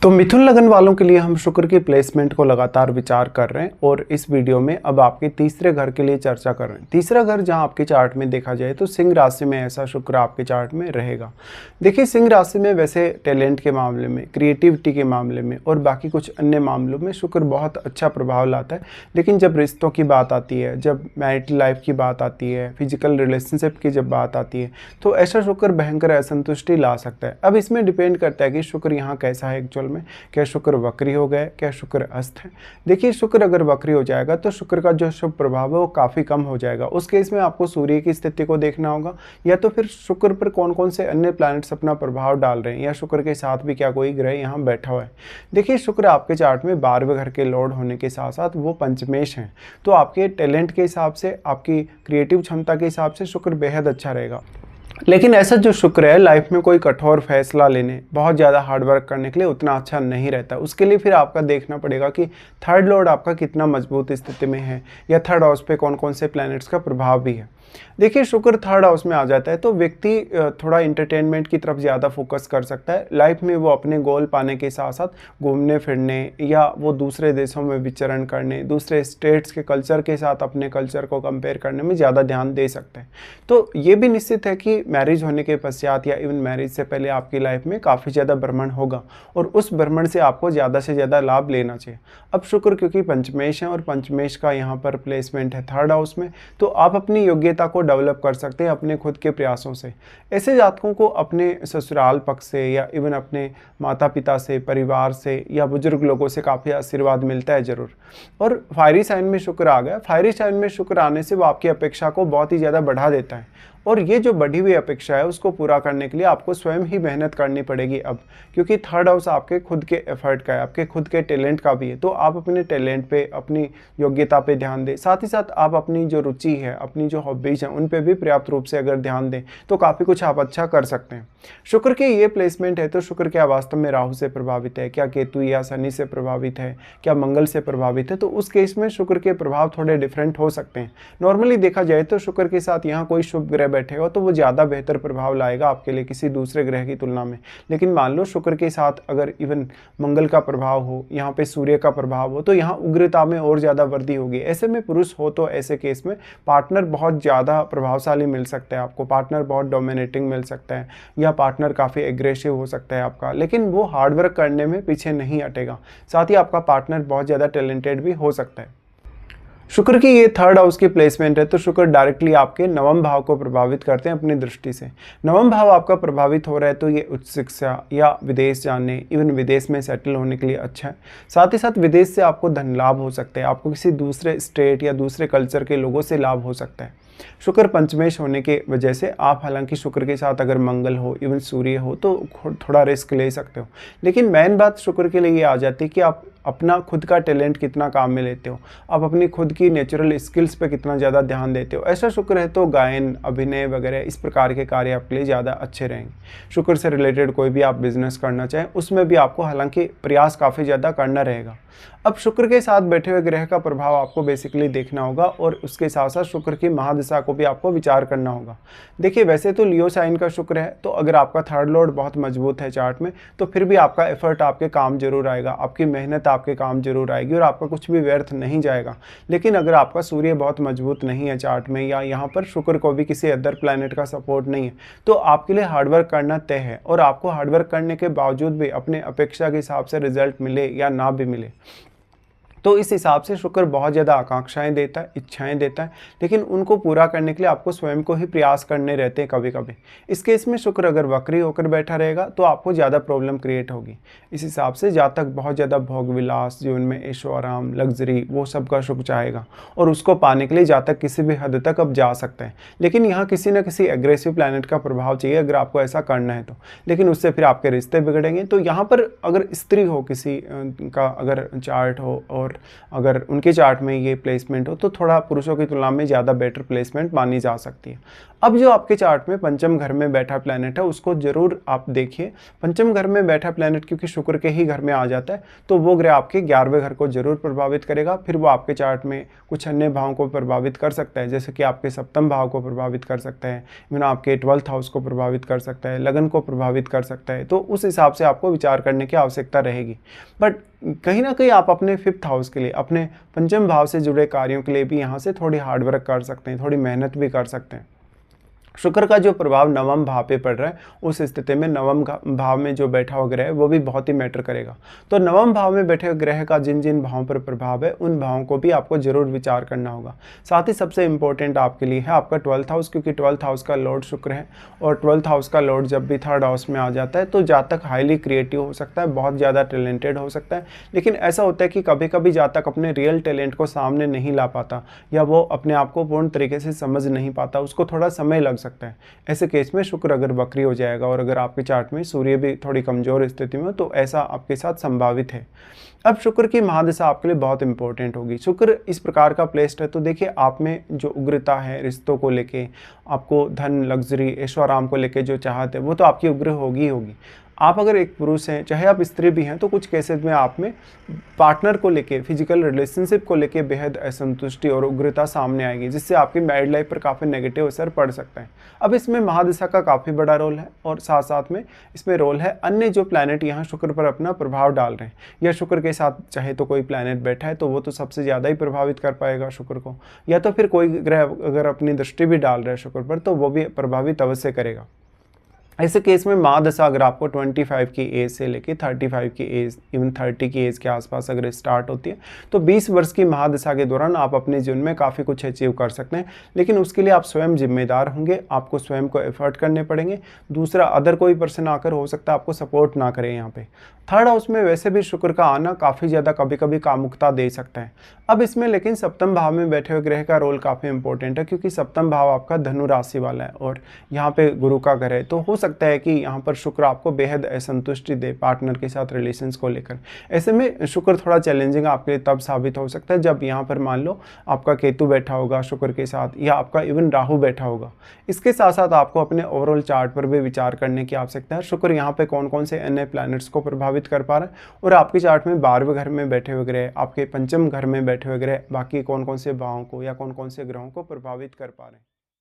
तो मिथुन लगन वालों के लिए हम शुक्र की प्लेसमेंट को लगातार विचार कर रहे हैं और इस वीडियो में अब आपके तीसरे घर के लिए चर्चा कर रहे हैं। तीसरा घर जहां आपके चार्ट में देखा जाए तो सिंह राशि में ऐसा शुक्र आपके चार्ट में रहेगा। देखिए, सिंह राशि में वैसे टैलेंट के मामले में, क्रिएटिविटी के मामले में और बाकी कुछ अन्य मामलों में शुक्र बहुत अच्छा प्रभाव लाता है। लेकिन जब रिश्तों की बात आती है, जब मैरिड लाइफ की बात आती है, फिजिकल रिलेशनशिप की जब बात आती है, तो ऐसा शुक्र भयंकर असंतुष्टि ला सकता है। अब इसमें डिपेंड करता है कि शुक्र यहाँ कैसा है एक्चुअल में। क्या शुक्र वक्री हो गया, क्या शुक्र अस्त है? देखिए, शुक्र अगर वक्री हो जाएगा तो शुक्र का जो शुभ प्रभाव है वो काफ़ी कम हो जाएगा। उस केस में आपको सूर्य की स्थिति को देखना होगा, या तो फिर शुक्र पर कौन कौन से अन्य प्लैनेट्स अपना प्रभाव डाल रहे हैं, या शुक्र के साथ भी क्या कोई ग्रह यहाँ बैठा हुआ है। देखिए, शुक्र आपके चार्ट में 12वें घर के लॉर्ड होने के साथ साथ वो पंचमेश हैं, तो आपके टैलेंट के हिसाब से, आपकी क्रिएटिव क्षमता के हिसाब से शुक्र बेहद अच्छा रहेगा। लेकिन ऐसा जो शुक्र है लाइफ में कोई कठोर फैसला लेने, बहुत ज़्यादा हार्डवर्क करने के लिए उतना अच्छा नहीं रहता। उसके लिए फिर आपका देखना पड़ेगा कि थर्ड लॉर्ड आपका कितना मजबूत स्थिति में है, या थर्ड हाउस पे कौन कौन से प्लैनेट्स का प्रभाव भी है। देखिए, शुक्र थर्ड हाउस में आ जाता है तो व्यक्ति थोड़ा इंटरटेनमेंट की तरफ ज़्यादा फोकस कर सकता है। लाइफ में वो अपने गोल पाने के साथ साथ घूमने फिरने, या वो दूसरे देशों में विचरण करने, दूसरे स्टेट्स के कल्चर के साथ अपने कल्चर को कंपेयर करने में ज़्यादा ध्यान दे सकते हैं। तो ये भी निश्चित है कि मैरिज होने के पश्चात या इवन मैरिज से पहले आपकी लाइफ में काफ़ी ज़्यादा भ्रमण होगा, और उस भ्रमण से आपको ज़्यादा से ज़्यादा लाभ लेना चाहिए। अब शुक्र क्योंकि पंचमेश है और पंचमेश का यहाँ पर प्लेसमेंट है थर्ड हाउस में, तो आप अपनी योग्यता को डेवलप कर सकते हैं अपने खुद के प्रयासों से। ऐसे जातकों को अपने ससुराल पक्ष से, या इवन अपने माता पिता से, परिवार से, या बुजुर्ग लोगों से काफ़ी आशीर्वाद मिलता है ज़रूर। और फायरी साइन में शुक्र आ गया। फायरी साइन में शुक्र आने से वो आपकी अपेक्षा को बहुत ही ज़्यादा बढ़ा देता है, और ये जो बढ़ी हुई अपेक्षा है उसको पूरा करने के लिए आपको स्वयं ही मेहनत करनी पड़ेगी अब, क्योंकि थर्ड हाउस आपके खुद के एफर्ट का है, आपके खुद के टैलेंट का भी है। तो आप अपने टैलेंट पे, अपनी योग्यता पे ध्यान दें। साथ ही साथ आप अपनी जो रुचि है, अपनी जो हॉबीज़ हैं, उन पे भी पर्याप्त रूप से अगर ध्यान दें तो काफ़ी कुछ आप अच्छा कर सकते हैं। शुक्र की ये प्लेसमेंट है तो शुक्र क्या वास्तव में राहु से प्रभावित है, क्या केतु या शनि से प्रभावित है, क्या मंगल से प्रभावित है? तो उस केस में शुक्र के प्रभाव थोड़े डिफरेंट हो सकते हैं। नॉर्मली देखा जाए तो शुक्र के साथ यहाँ कोई शुभ ग्रह बैठेगा तो वो ज़्यादा बेहतर प्रभाव लाएगा आपके लिए किसी दूसरे ग्रह की तुलना में। लेकिन मान लो शुक्र के साथ अगर इवन मंगल का प्रभाव हो, यहाँ पे सूर्य का प्रभाव हो, तो यहाँ उग्रता में और ज़्यादा वृद्धि होगी। ऐसे में पुरुष हो तो ऐसे केस में पार्टनर बहुत ज़्यादा प्रभावशाली मिल सकता है आपको, पार्टनर बहुत डोमिनेटिंग मिल सकता है, या पार्टनर काफ़ी एग्रेसिव हो सकता है आपका, लेकिन वो हार्डवर्क करने में पीछे नहीं हटेगा। साथ ही आपका पार्टनर बहुत ज़्यादा टैलेंटेड भी हो सकता है। शुक्र की ये थर्ड हाउस की प्लेसमेंट है तो शुक्र डायरेक्टली आपके नवम भाव को प्रभावित करते हैं अपनी दृष्टि से। नवम भाव आपका प्रभावित हो रहा है तो ये उच्च शिक्षा या विदेश जाने, इवन विदेश में सेटल होने के लिए अच्छा है। साथ ही साथ विदेश से आपको धन लाभ हो सकते हैं, आपको किसी दूसरे स्टेट या दूसरे कल्चर के लोगों से लाभ हो सकता है। शुक्र पंचमेश होने के वजह से आप हालांकि शुक्र के साथ अगर मंगल हो, इवन सूर्य हो, तो थोड़ा रिस्क ले सकते हो। लेकिन मेन बात शुक्र के लिए ये आ जाती है कि आप अपना खुद का टैलेंट कितना काम में लेते हो, आप अपनी खुद की नेचुरल स्किल्स पे कितना ज़्यादा ध्यान देते हो। ऐसा शुक्र है तो गायन, अभिनय वगैरह इस प्रकार के कार्य आपके लिए ज़्यादा अच्छे रहेंगे। शुक्र से रिलेटेड कोई भी आप बिजनेस करना चाहें उसमें भी आपको हालांकि प्रयास काफ़ी ज़्यादा करना रहेगा। अब शुक्र के साथ बैठे हुए ग्रह का प्रभाव आपको बेसिकली देखना होगा, और उसके साथ साथ शुक्र की महादशा को भी आपको विचार करना होगा। देखिए, वैसे तो लियो साइन का शुक्र है, तो अगर आपका थर्ड लॉर्ड बहुत मजबूत है चार्ट में तो फिर भी आपका एफर्ट आपके काम जरूर आएगा, आपकी मेहनत आपके काम जरूर आएगी, और आपका कुछ भी व्यर्थ नहीं जाएगा। लेकिन अगर आपका सूर्य बहुत मजबूत नहीं है चार्ट में, या यहाँ पर शुक्र को भी किसी अदर प्लैनेट का सपोर्ट नहीं है, तो आपके लिए हार्डवर्क करना तय है, और आपको हार्डवर्क करने के बावजूद भी अपने अपेक्षा के हिसाब से रिजल्ट मिले या ना भी मिले, तो इस हिसाब से शुक्र बहुत ज़्यादा आकांक्षाएं देता है, इच्छाएं देता है, लेकिन उनको पूरा करने के लिए आपको स्वयं को ही प्रयास करने रहते हैं कभी कभी। इस केस में शुक्र अगर वक्री होकर बैठा रहेगा तो आपको ज़्यादा प्रॉब्लम क्रिएट होगी। इस हिसाब से जातक बहुत ज़्यादा भोग विलास, जीवन में ऐशो आराम, लग्जरी, वो सब का सुख चाहेगा, और उसको पाने के लिए जातक किसी भी हद तक अब जा सकता है। लेकिन यहाँ किसी न किसी एग्रेसिव प्लैनेट का प्रभाव चाहिए अगर आपको ऐसा करना है तो, लेकिन उससे फिर आपके रिश्ते बिगड़ेंगे। तो यहाँ पर अगर स्त्री हो, किसी का अगर चार्ट हो और और अगर उनके चार्ट में ये प्लेसमेंट हो तो थोड़ा पुरुषों की तुलना में ज़्यादा बेटर प्लेसमेंट मानी जा सकती है। अब जो आपके चार्ट में पंचम घर में बैठा प्लैनेट है उसको जरूर आप देखिए। पंचम घर में बैठा प्लैनेट क्योंकि शुक्र के ही घर में आ जाता है तो वो ग्रह आपके 11वें घर को जरूर प्रभावित करेगा। फिर वो आपके चार्ट में कुछ अन्य भावों को प्रभावित कर सकता है, जैसे कि आपके सप्तम भाव को प्रभावित कर सकता है, इवन आपके 12th हाउस को प्रभावित कर सकता है, लगन को प्रभावित कर सकता है। तो उस हिसाब से आपको विचार करने की आवश्यकता रहेगी। बट कहीं ना कहीं आप अपने 5th हाउस के लिए, अपने पंचम भाव से जुड़े कार्यों के लिए भी यहाँ से थोड़ी हार्डवर्क कर सकते हैं, थोड़ी मेहनत भी कर सकते हैं। शुक्र का जो प्रभाव नवम भाव पे पड़ रहा है उस स्थिति में नवम भाव में जो बैठा हुआ ग्रह है वो भी बहुत ही मैटर करेगा। तो नवम भाव में बैठे हुए ग्रह का जिन जिन भावों पर प्रभाव है उन भावों को भी आपको जरूर विचार करना होगा। साथ ही सबसे इंपॉर्टेंट आपके लिए है आपका 12th हाउस, क्योंकि 12th हाउस का लॉर्ड शुक्र है और 12th हाउस का लॉर्ड जब भी 3rd हाउस में आ जाता है तो जातक हाईली क्रिएटिव हो सकता है, बहुत ज़्यादा टैलेंटेड हो सकता है। लेकिन ऐसा होता है कि कभी कभी जातक अपने रियल टैलेंट को सामने नहीं ला पाता या वो अपने आप को पूर्ण तरीके से समझ नहीं पाता, उसको थोड़ा समय लग सकता है। ऐसे केस में शुक्र अगर वक्री हो जाएगा और अगर आपके चार्ट में सूर्य भी थोड़ी कमजोर स्थिति में हो तो ऐसा आपके साथ संभावित है। अब शुक्र की महादशा आपके लिए बहुत इंपॉर्टेंट होगी। शुक्र इस प्रकार का प्लेस्ड है तो देखिए आप में जो उग्रता है रिश्तों को लेके, आपको धन, लग्जरी, ऐशो आराम को लेके जो चाहत है वो तो आपकी उग्र होगी ही होगी। आप अगर एक पुरुष हैं, चाहे आप स्त्री भी हैं, तो कुछ केसेस में आप में पार्टनर को लेके, फिजिकल रिलेशनशिप को लेके बेहद असंतुष्टि और उग्रता सामने आएगी, जिससे आपकी मैरिड लाइफ पर काफ़ी नेगेटिव असर पड़ सकता है। अब इसमें महादशा का काफ़ी बड़ा रोल है और साथ साथ में इसमें रोल है अन्य जो प्लैनेट यहाँ शुक्र पर अपना प्रभाव डाल रहे हैं, या शुक्र के साथ चाहे तो कोई प्लैनेट बैठा है तो वो तो सबसे ज़्यादा ही प्रभावित कर पाएगा शुक्र को, या तो फिर कोई ग्रह अगर अपनी दृष्टि भी डाल रहा है शुक्र पर तो वो भी प्रभावित अवश्य करेगा। ऐसे केस में महादशा अगर आपको 25 की एज से लेके 35 की एज, इवन 30 की एज के आसपास अगर स्टार्ट होती है तो 20 वर्ष की महादशा के दौरान आप अपने जीवन में काफ़ी कुछ अचीव कर सकते हैं। लेकिन उसके लिए आप स्वयं जिम्मेदार होंगे, आपको स्वयं को एफर्ट करने पड़ेंगे। दूसरा, अदर कोई पर्सन आकर हो सकता है आपको सपोर्ट ना करे। यहाँ पे 3rd हाउस में वैसे भी शुक्र का आना काफ़ी ज़्यादा कभी कभी कामुकता दे सकता है। अब इसमें लेकिन सप्तम भाव में बैठे हुए ग्रह का रोल काफ़ी इंपॉर्टेंट है, क्योंकि सप्तम भाव आपका धनु राशि वाला है और यहाँ पे गुरु का घर है। तो हो सकता है कि यहाँ पर शुक्र आपको बेहद असंतुष्टि दे पार्टनर के साथ रिलेशंस को लेकर। ऐसे में शुक्र थोड़ा चैलेंजिंग आपके लिए तब साबित हो सकता है जब यहाँ पर मान लो आपका केतु बैठा होगा शुक्र के साथ, या आपका इवन राहु बैठा होगा। इसके साथ साथ आपको अपने ओवरऑल चार्ट पर भी विचार करने की आवश्यकता है। शुक्र यहाँ पे कौन कौन से अन्य प्लैनेट्स को प्रभावित कर पा रहा है और आपके चार्ट में 12वें घर में बैठे हुए ग्रह, आपके पंचम घर में बैठे हुए ग्रह बाकी कौन कौन से भावों को या कौन कौन से ग्रहों को प्रभावित कर पा रहे हैं।